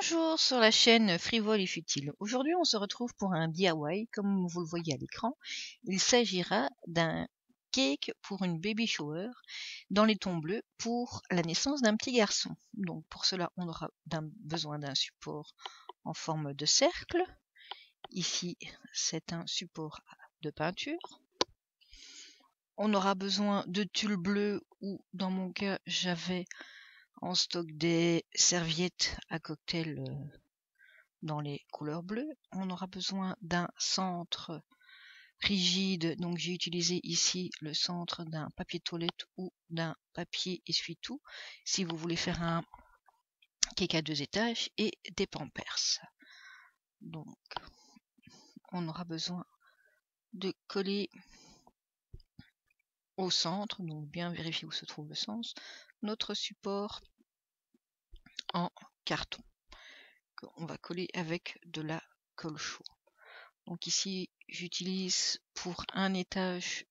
Bonjour sur la chaîne Frivole et Futile. Aujourd'hui on se retrouve pour un DIY comme vous le voyez à l'écran. Il s'agira d'un cake pour une baby shower dans les tons bleus pour la naissance d'un petit garçon. Donc pour cela on aura besoin d'un support en forme de cercle. Ici c'est un support de peinture. On aura besoin de tulle bleu ou dans mon cas j'avais en stock des serviettes à cocktail dans les couleurs bleues. On aura besoin d'un centre rigide, donc j'ai utilisé ici le centre d'un papier toilette ou d'un papier essuie-tout si vous voulez faire un cake à 2 étages, et des pampers. Donc on aura besoin de coller au centre, donc bien vérifier où se trouve le sens, notre support en carton qu'on va coller avec de la colle chaude. Donc ici j'utilise pour un étage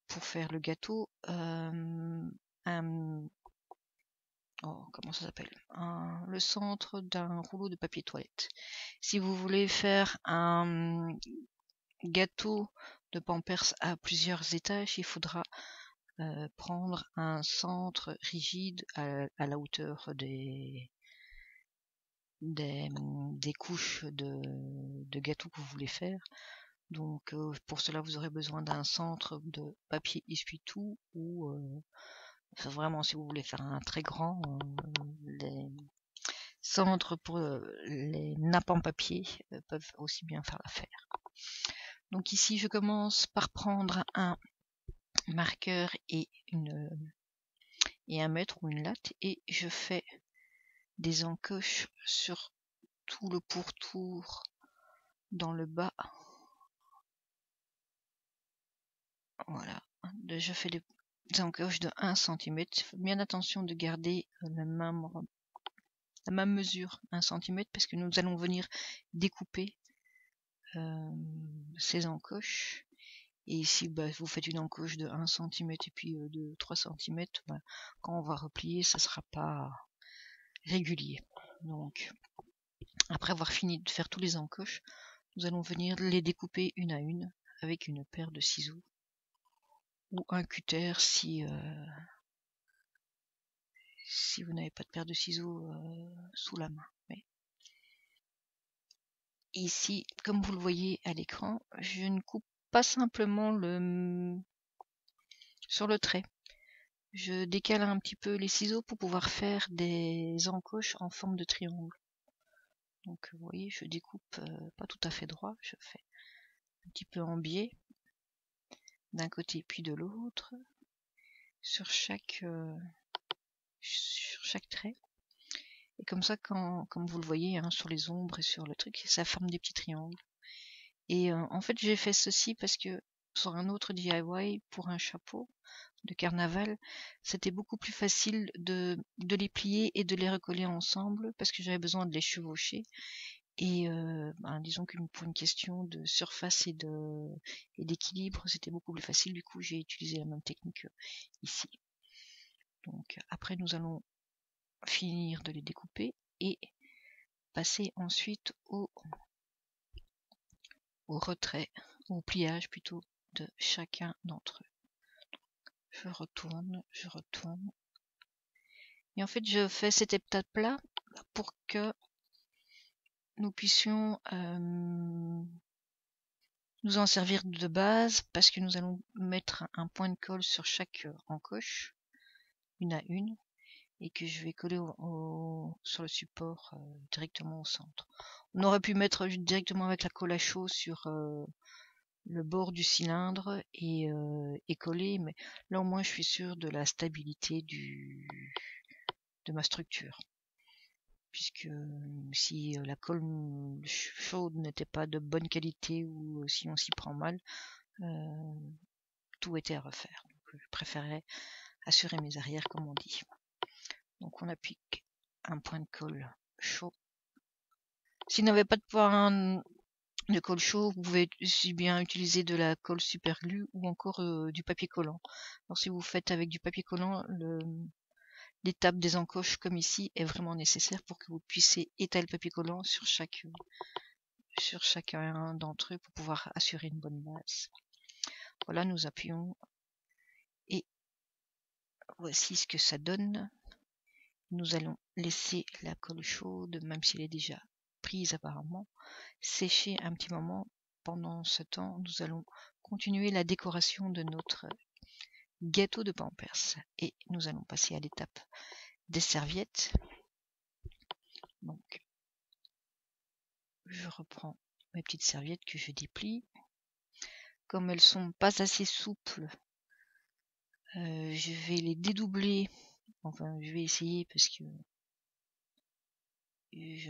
pour faire le gâteau comment ça s'appelle, le centre d'un rouleau de papier toilette. Si vous voulez faire un gâteau de Pampers à plusieurs étages, il faudra prendre un centre rigide à la hauteur des couches de gâteau que vous voulez faire. Donc pour cela vous aurez besoin d'un centre de papier essuie-tout ou vraiment si vous voulez faire un très grand, les centres pour les nappes en papier peuvent aussi bien faire l'affaire. Donc ici je commence par prendre un marqueur et un mètre ou une latte et je fais des encoches sur tout le pourtour dans le bas. Voilà, je fais des encoches de 1 cm. Faites bien attention de garder la même mesure, 1 cm, parce que nous allons venir découper ces encoches. Et ici vous faites une encoche de 1 cm et puis de 3 cm. Quand on va replier, ça sera pas régulier. Donc après avoir fini de faire tous les encoches, nous allons venir les découper une à une avec une paire de ciseaux ou un cutter si vous n'avez pas de paire de ciseaux sous la main. Mais ici, comme vous le voyez à l'écran, je ne coupe pas simplement sur le trait. Je décale un petit peu les ciseaux pour pouvoir faire des encoches en forme de triangle. Donc vous voyez, je découpe pas tout à fait droit, je fais un petit peu en biais d'un côté puis de l'autre sur chaque trait. Et comme ça, comme vous le voyez sur les ombres et sur le truc, ça forme des petits triangles. Et en fait j'ai fait ceci parce que sur un autre DIY pour un chapeau de carnaval, c'était beaucoup plus facile de les plier et de les recoller ensemble parce que j'avais besoin de les chevaucher. Et disons que pour une question de surface et d'équilibre, c'était beaucoup plus facile. Du coup j'ai utilisé la même technique ici. Donc après nous allons finir de les découper et passer ensuite au retrait, au pliage plutôt, de chacun d'entre eux. Je retourne. Et en fait je fais cette étape là pour que nous puissions nous en servir de base, parce que nous allons mettre un point de colle sur chaque encoche, une à une, et que je vais coller sur le support directement au centre. On aurait pu mettre directement avec la colle à chaud sur le bord du cylindre et coller, mais là au moins je suis sûre de la stabilité de ma structure, puisque si la colle chaude n'était pas de bonne qualité ou si on s'y prend mal, tout était à refaire. Donc, je préférais assurer mes arrières comme on dit. Donc on applique un point de colle chaud. Si vous n'avez pas de point de colle chaud, vous pouvez aussi bien utiliser de la colle super glue ou encore du papier collant. Alors si vous faites avec du papier collant, l'étape des encoches comme ici est vraiment nécessaire pour que vous puissiez étaler le papier collant sur chacun d'entre eux pour pouvoir assurer une bonne base. Voilà, nous appuyons et voici ce que ça donne. Nous allons laisser la colle chaude, même s'il est déjà prise apparemment, sécher un petit moment. Pendant ce temps, nous allons continuer la décoration de notre gâteau de Pampers. Et nous allons passer à l'étape des serviettes. Donc, je reprends mes petites serviettes que je déplie. Comme elles sont pas assez souples, je vais les dédoubler. Enfin, je vais essayer parce que